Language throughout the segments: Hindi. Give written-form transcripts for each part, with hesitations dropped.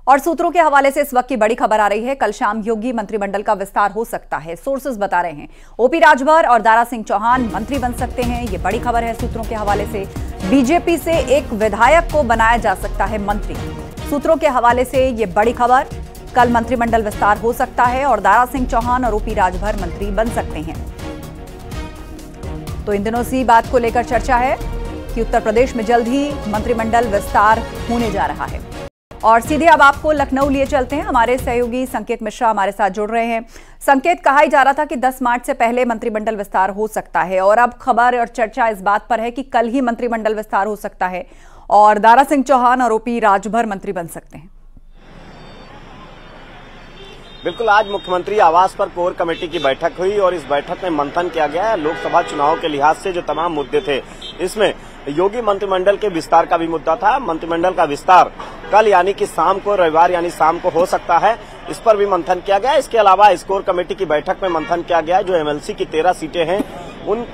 और सूत्रों के हवाले से इस वक्त की बड़ी खबर आ रही है, कल शाम योगी मंत्रिमंडल का विस्तार हो सकता है। सोर्सेज बता रहे हैं ओपी राजभर और दारा सिंह चौहान मंत्री बन सकते हैं। ये बड़ी खबर है सूत्रों के हवाले से। बीजेपी से एक विधायक को बनाया जा सकता है मंत्री। सूत्रों के हवाले से ये बड़ी खबर, कल मंत्रिमंडल विस्तार हो सकता है और दारा सिंह चौहान और ओपी राजभर मंत्री बन सकते हैं। तो इन दिनों इसी बात को लेकर चर्चा है कि उत्तर प्रदेश में जल्द ही मंत्रिमंडल विस्तार होने जा रहा है। और सीधे अब आपको लखनऊ लिए चलते हैं। हमारे सहयोगी संकेत मिश्रा हमारे साथ जुड़ रहे हैं। संकेत, कहा ही जा रहा था कि 10 मार्च से पहले मंत्रिमंडल विस्तार हो सकता है और अब खबर और चर्चा इस बात पर है कि कल ही मंत्रिमंडल विस्तार हो सकता है और दारा सिंह चौहान और ओपी राजभर मंत्री बन सकते हैं। बिल्कुल, आज मुख्यमंत्री आवास पर कोर कमेटी की बैठक हुई और इस बैठक में मंथन किया गया है। लोकसभा चुनाव के लिहाज से जो तमाम मुद्दे थे, इसमें योगी मंत्रिमंडल के विस्तार का भी मुद्दा था। मंत्रिमंडल का विस्तार कल यानी कि शाम को, रविवार यानी शाम को हो सकता है, इस पर भी मंथन किया गया। इसके अलावा इस कोर कमेटी की बैठक में मंथन किया गया जो एमएलसी की 13 सीटें हैं उन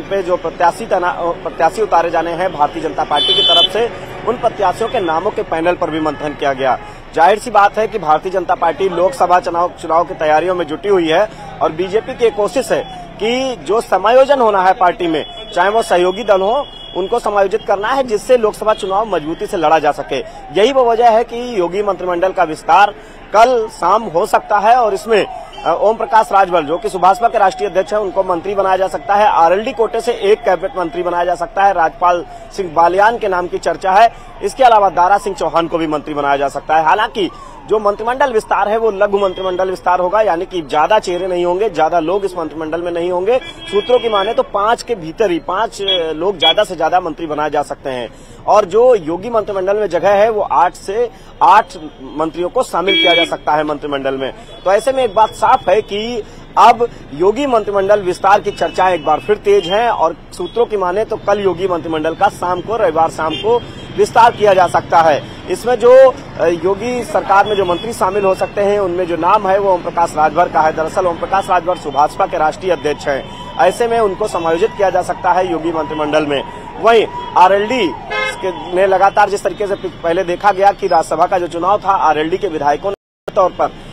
पे जो प्रत्याशी उतारे जाने हैं भारतीय जनता पार्टी की तरफ से, उन प्रत्याशियों के नामों के पैनल पर भी मंथन किया गया। जाहिर सी बात है कि भारतीय जनता पार्टी लोकसभा चुनाव की तैयारियों में जुटी हुई है और बीजेपी की कोशिश है कि जो समायोजन होना है पार्टी में, चाहे वो सहयोगी दल हो, उनको समायोजित करना है जिससे लोकसभा चुनाव मजबूती से लड़ा जा सके। यही वो वजह है कि योगी मंत्रिमंडल का विस्तार कल शाम हो सकता है और इसमें ओम प्रकाश राजभर, जो कि सुभाषपा के राष्ट्रीय अध्यक्ष हैं, उनको मंत्री बनाया जा सकता है। आरएलडी कोटे से एक कैबिनेट मंत्री बनाया जा सकता है, राजपाल सिंह बालियान के नाम की चर्चा है। इसके अलावा दारा सिंह चौहान को भी मंत्री बनाया जा सकता है। हालांकि जो मंत्रिमंडल विस्तार है वो लघु मंत्रिमंडल विस्तार होगा, यानी कि ज्यादा चेहरे नहीं होंगे, ज्यादा लोग इस मंत्रिमंडल में नहीं होंगे। सूत्रों की माने तो 5 के भीतर ही 5 लोग ज्यादा से ज्यादा मंत्री बनाए जा सकते हैं और जो योगी मंत्रिमंडल में जगह है वो 8 से 8 मंत्रियों को शामिल किया जा सकता है मंत्रिमंडल में। तो ऐसे में एक बात साफ है कि अब योगी मंत्रिमंडल विस्तार की चर्चाएं एक बार फिर तेज हैं और सूत्रों की माने तो कल योगी मंत्रिमंडल का शाम को, रविवार शाम को विस्तार किया जा सकता है। इसमें जो योगी सरकार में जो मंत्री शामिल हो सकते हैं उनमें जो नाम है वो ओम प्रकाश राजभर का है। दरअसल ओम प्रकाश राजभर सुभाषपा के राष्ट्रीय अध्यक्ष हैं, ऐसे में उनको समायोजित किया जा सकता है योगी मंत्रिमंडल में। वहीं आरएलडी ने लगातार जिस तरीके से पहले देखा गया कि राज्यसभा का जो चुनाव था, आरएलडी के विधायकों ने तौर पर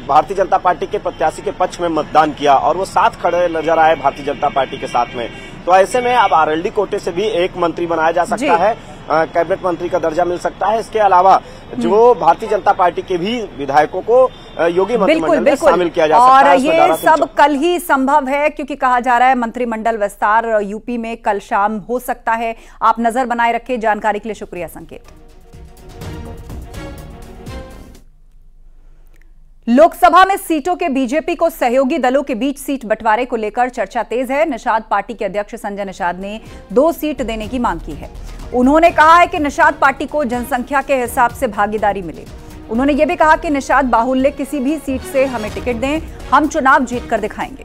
भारतीय जनता पार्टी के प्रत्याशी के पक्ष में मतदान किया और वो साथ खड़े नजर आए भारतीय जनता पार्टी के साथ में। तो ऐसे में अब आरएलडी कोटे से भी एक मंत्री बनाया जा सकता है, कैबिनेट मंत्री का दर्जा मिल सकता है। इसके अलावा जो भारतीय जनता पार्टी के भी विधायकों को योगी मंत्रिमंडल में शामिल किया जा सकता है। और ये सब कल ही संभव है क्योंकि कहा जा रहा है मंत्रिमंडल विस्तार यूपी में कल शाम हो सकता है। आप नजर बनाए रखें। जानकारी के लिए शुक्रिया संकेत। लोकसभा में सीटों के बीजेपी को सहयोगी दलों के बीच सीट बंटवारे को लेकर चर्चा तेज है। निषाद पार्टी के अध्यक्ष संजय निषाद ने 2 सीट देने की मांग की है। उन्होंने कहा है कि निषाद पार्टी को जनसंख्या के हिसाब से भागीदारी मिले। उन्होंने यह भी कहा कि निषाद बाहुल्य किसी भी सीट से हमें टिकट दें, हम चुनाव जीतकर दिखाएंगे।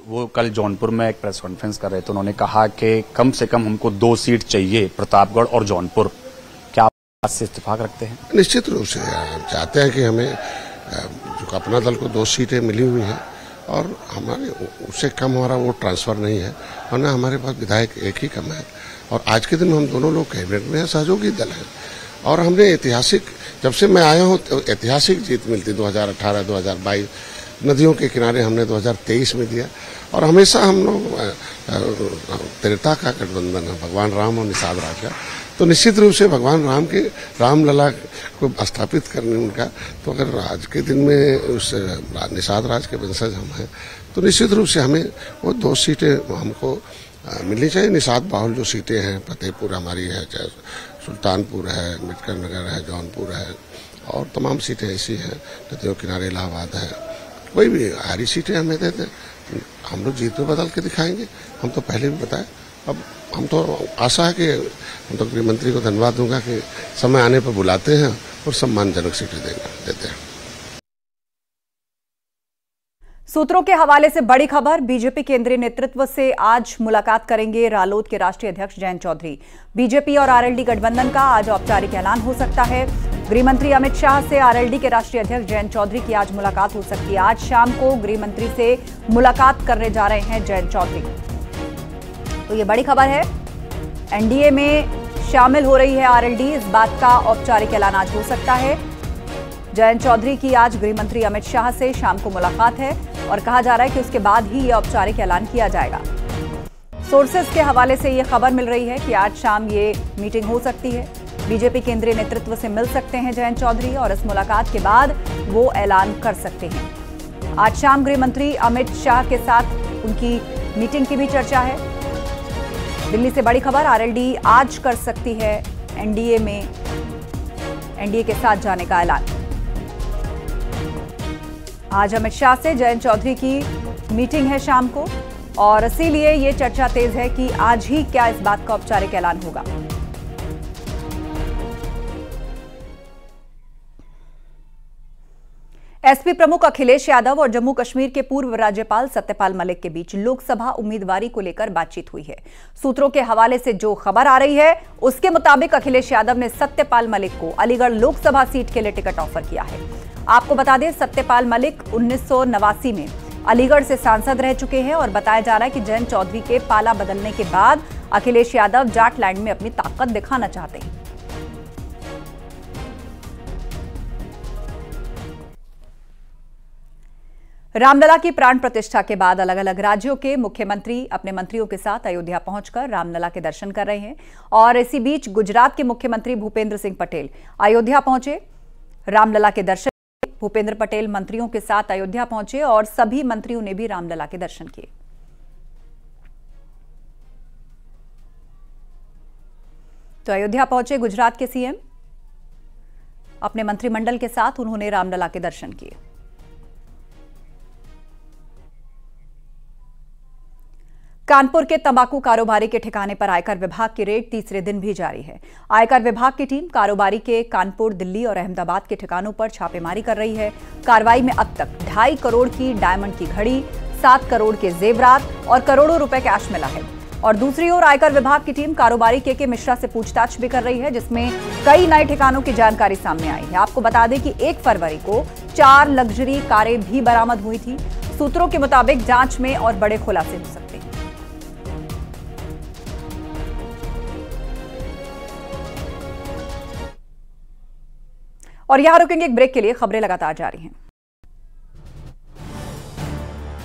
वो कल जौनपुर में एक प्रेस कॉन्फ्रेंस कर रहे थे। उन्होंने कहा कि कम से कम हमको 2 सीट चाहिए, प्रतापगढ़ और जौनपुर। से इत्तेफाक रखते हैं? निश्चित रूप से चाहते हैं कि हमें जो अपना दल को 2 सीटें मिली हुई हैं और हमारे उससे कम हमारा वोट ट्रांसफर नहीं है और न हमारे पास विधायक एक ही कम है और आज के दिन में हम दोनों लोग कैबिनेट में हैं, सहयोगी दल हैं और हमने ऐतिहासिक, जब से मैं आया हूँ तो ऐतिहासिक जीत मिलती 2018, 2022 नदियों के किनारे हमने 2023 में दिया और हमेशा हम लोग त्रेता का गठबंधन है, भगवान राम और निषाद राज का। तो निश्चित रूप से भगवान राम के रामलला को स्थापित करने उनका, तो अगर आज के दिन में उस निषाद राज के वंशज हम हैं तो निश्चित रूप से हमें वो 2 सीटें हमको मिलनी चाहिए। निषाद बाहुल जो सीटें हैं, फतेहपुर हमारी है, चाहे सुल्तानपुर है, अम्बेडकर नगर है, जौनपुर है और तमाम सीटें ऐसी हैं, नदियों किनारे इलाहाबाद है, कोई भी हारी सीटें हमें दे दें, हम लोग जीत में बदल के दिखाएंगे। हम तो पहले भी बताए, अब हम तो आशा है कि हम तो गृह मंत्री को धन्यवाद दूंगा कि समय आने पर बुलाते हैं और सम्मानजनक सीटें देते हैं। सूत्रों के हवाले से बड़ी खबर, बीजेपी केंद्रीय नेतृत्व से आज मुलाकात करेंगे रालोद के राष्ट्रीय अध्यक्ष जयंत चौधरी। बीजेपी और आरएलडी गठबंधन का आज औपचारिक ऐलान हो सकता है। गृह मंत्री अमित शाह से आरएलडी के राष्ट्रीय अध्यक्ष जयंत चौधरी की आज मुलाकात हो सकती है। आज शाम को गृह मंत्री से मुलाकात करने जा रहे हैं जयंत चौधरी। तो ये बड़ी खबर है। एनडीए में शामिल हो रही है आरएलडी, इस बात का औपचारिक ऐलान आज हो सकता है। जयंत चौधरी की आज गृह मंत्री अमित शाह से शाम को मुलाकात है और कहा जा रहा है कि उसके बाद ही यह औपचारिक ऐलान किया जाएगा। सोर्सेस के हवाले से यह खबर मिल रही है कि आज शाम ये मीटिंग हो सकती है। बीजेपी केंद्रीय नेतृत्व से मिल सकते हैं जयंत चौधरी और इस मुलाकात के बाद वो ऐलान कर सकते हैं। आज शाम गृह मंत्री अमित शाह के साथ उनकी मीटिंग की भी चर्चा है। दिल्ली से बड़ी खबर, आरएलडी आज कर सकती है एनडीए के साथ जाने का ऐलान। आज अमित शाह से जयंत चौधरी की मीटिंग है शाम को और इसीलिए ये चर्चा तेज है कि आज ही क्या इस बात का औपचारिक ऐलान होगा। एसपी प्रमुख अखिलेश यादव और जम्मू कश्मीर के पूर्व राज्यपाल सत्यपाल मलिक के बीच लोकसभा उम्मीदवारी को लेकर बातचीत हुई है। सूत्रों के हवाले से जो खबर आ रही है उसके मुताबिक अखिलेश यादव ने सत्यपाल मलिक को अलीगढ़ लोकसभा सीट के लिए टिकट ऑफर किया है। आपको बता दें, सत्यपाल मलिक 1989 में अलीगढ़ से सांसद रह चुके हैं और बताया जा रहा है कि जयंत चौधरी के पाला बदलने के बाद अखिलेश यादव जाटलैंड में अपनी ताकत दिखाना चाहते हैं। रामलला की प्राण प्रतिष्ठा के बाद अलग अलग राज्यों के मुख्यमंत्री अपने मंत्रियों के साथ अयोध्या पहुंचकर रामलला के दर्शन कर रहे हैं और इसी बीच गुजरात के मुख्यमंत्री भूपेंद्र सिंह पटेल अयोध्या पहुंचे। रामलला के दर्शन भूपेंद्र पटेल मंत्रियों के साथ अयोध्या पहुंचे और सभी मंत्रियों ने भी रामलला के दर्शन किए। तो अयोध्या पहुंचे गुजरात के सीएम, अपने मंत्रिमंडल के साथ उन्होंने रामलला के दर्शन किए। कानपुर के तंबाकू कारोबारी के ठिकाने पर आयकर विभाग की रेड तीसरे दिन भी जारी है। आयकर विभाग की टीम कारोबारी के कानपुर, दिल्ली और अहमदाबाद के ठिकानों पर छापेमारी कर रही है। कार्रवाई में अब तक 2.5 करोड़ की डायमंड की घड़ी, 7 करोड़ के जेवरात और करोड़ों रुपए कैश मिला है। और दूसरी ओर आयकर विभाग की टीम कारोबारी के मिश्रा से पूछताछ भी कर रही है, जिसमें कई नए ठिकानों की जानकारी सामने आई है। आपको बता दें कि 1 फरवरी को 4 लग्जरी कारें भी बरामद हुई थी। सूत्रों के मुताबिक जांच में और बड़े खुलासे हो सकते हैं। और यहां रुकेंगे एक ब्रेक के लिए, खबरें लगातार जारी हैं।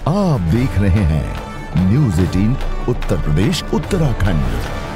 आप देख रहे हैं न्यूज़ 18 उत्तर प्रदेश उत्तराखंड।